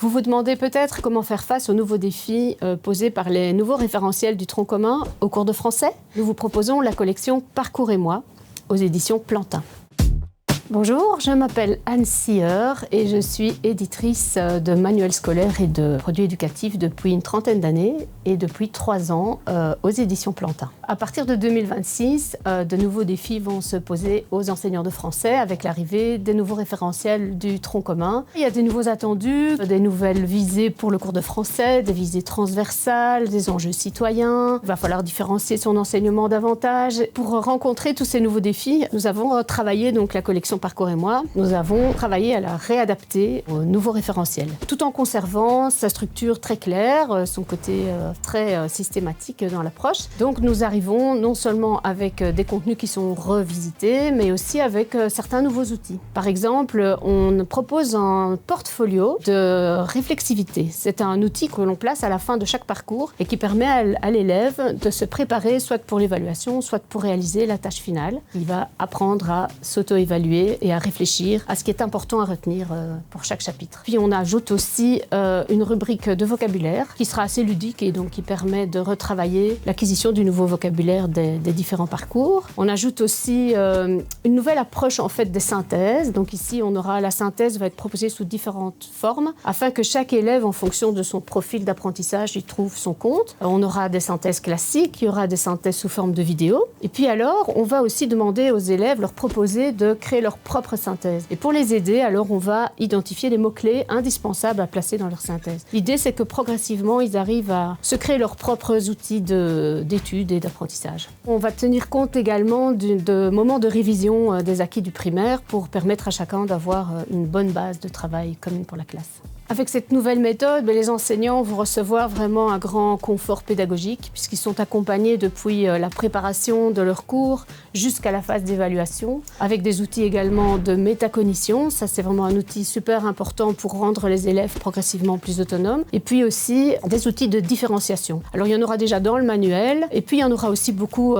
Vous vous demandez peut-être comment faire face aux nouveaux défis posés par les nouveaux référentiels du tronc commun au cours de français. Nous vous proposons la collection Parcours et moi aux éditions Plantin. Bonjour, je m'appelle Anne Sieur et je suis éditrice de manuels scolaires et de produits éducatifs depuis une trentaine d'années et depuis 3 ans aux éditions Plantin. À partir de 2026, de nouveaux défis vont se poser aux enseignants de français avec l'arrivée des nouveaux référentiels du tronc commun. Il y a des nouveaux attendus, des nouvelles visées pour le cours de français, des visées transversales, des enjeux citoyens. Il va falloir différencier son enseignement davantage. Pour rencontrer tous ces nouveaux défis, nous avons travaillé donc la collection Parcours et moi. Nous avons travaillé à la réadapter aux nouveaux référentiels, tout en conservant sa structure très claire, son côté très systématique dans l'approche. Donc nous arrivons non seulement avec des contenus qui sont revisités, mais aussi avec certains nouveaux outils. Par exemple, on propose un portfolio de réflexivité. C'est un outil que l'on place à la fin de chaque parcours et qui permet à l'élève de se préparer soit pour l'évaluation, soit pour réaliser la tâche finale. Il va apprendre à s'auto-évaluer et à réfléchir à ce qui est important à retenir pour chaque chapitre. Puis on ajoute aussi une rubrique de vocabulaire qui sera assez ludique et donc qui permet de retravailler l'acquisition du nouveau vocabulaire des différents parcours. On ajoute aussi une nouvelle approche en fait des synthèses. Donc ici, la synthèse va être proposée sous différentes formes afin que chaque élève, en fonction de son profil d'apprentissage, y trouve son compte. On aura des synthèses classiques, il y aura des synthèses sous forme de vidéo. Et puis alors, on va aussi demander aux élèves, leur proposer de créer leur propre synthèse. Et pour les aider, alors on va identifier les mots-clés indispensables à placer dans leur synthèse. L'idée, c'est que progressivement, ils arrivent à se créer leurs propres outils d'études et d'apprentissage. On va tenir compte également de moments de révision des acquis du primaire pour permettre à chacun d'avoir une bonne base de travail commune pour la classe. Avec cette nouvelle méthode, les enseignants vont recevoir vraiment un grand confort pédagogique puisqu'ils sont accompagnés depuis la préparation de leurs cours jusqu'à la phase d'évaluation, avec des outils également de métacognition. Ça, c'est vraiment un outil super important pour rendre les élèves progressivement plus autonomes. Et puis aussi des outils de différenciation. Alors, il y en aura déjà dans le manuel et puis il y en aura aussi beaucoup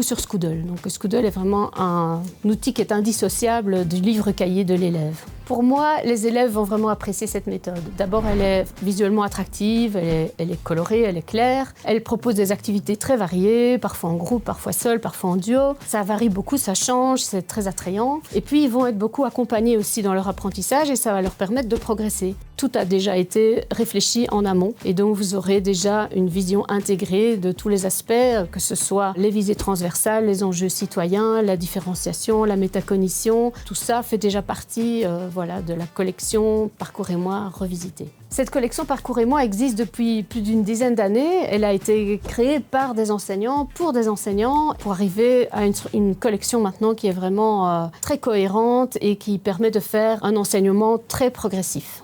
sur Skoodle. Donc, Skoodle est vraiment un outil qui est indissociable du livre-cahier de l'élève. Pour moi, les élèves vont vraiment apprécier cette méthode. D'abord, elle est visuellement attractive, elle est colorée, elle est claire. Elle propose des activités très variées, parfois en groupe, parfois seul, parfois en duo. Ça varie beaucoup, ça change, c'est très attrayant. Et puis, ils vont être beaucoup accompagnés aussi dans leur apprentissage et ça va leur permettre de progresser. Tout a déjà été réfléchi en amont et donc vous aurez déjà une vision intégrée de tous les aspects, que ce soit les visées transversales, les enjeux citoyens, la différenciation, la métacognition. Tout ça fait déjà partie de la collection Parcours et moi revisitée. Cette collection Parcours et moi existe depuis plus d'une dizaine d'années. Elle a été créée par des enseignants, pour arriver à une collection maintenant qui est vraiment très cohérente et qui permet de faire un enseignement très progressif.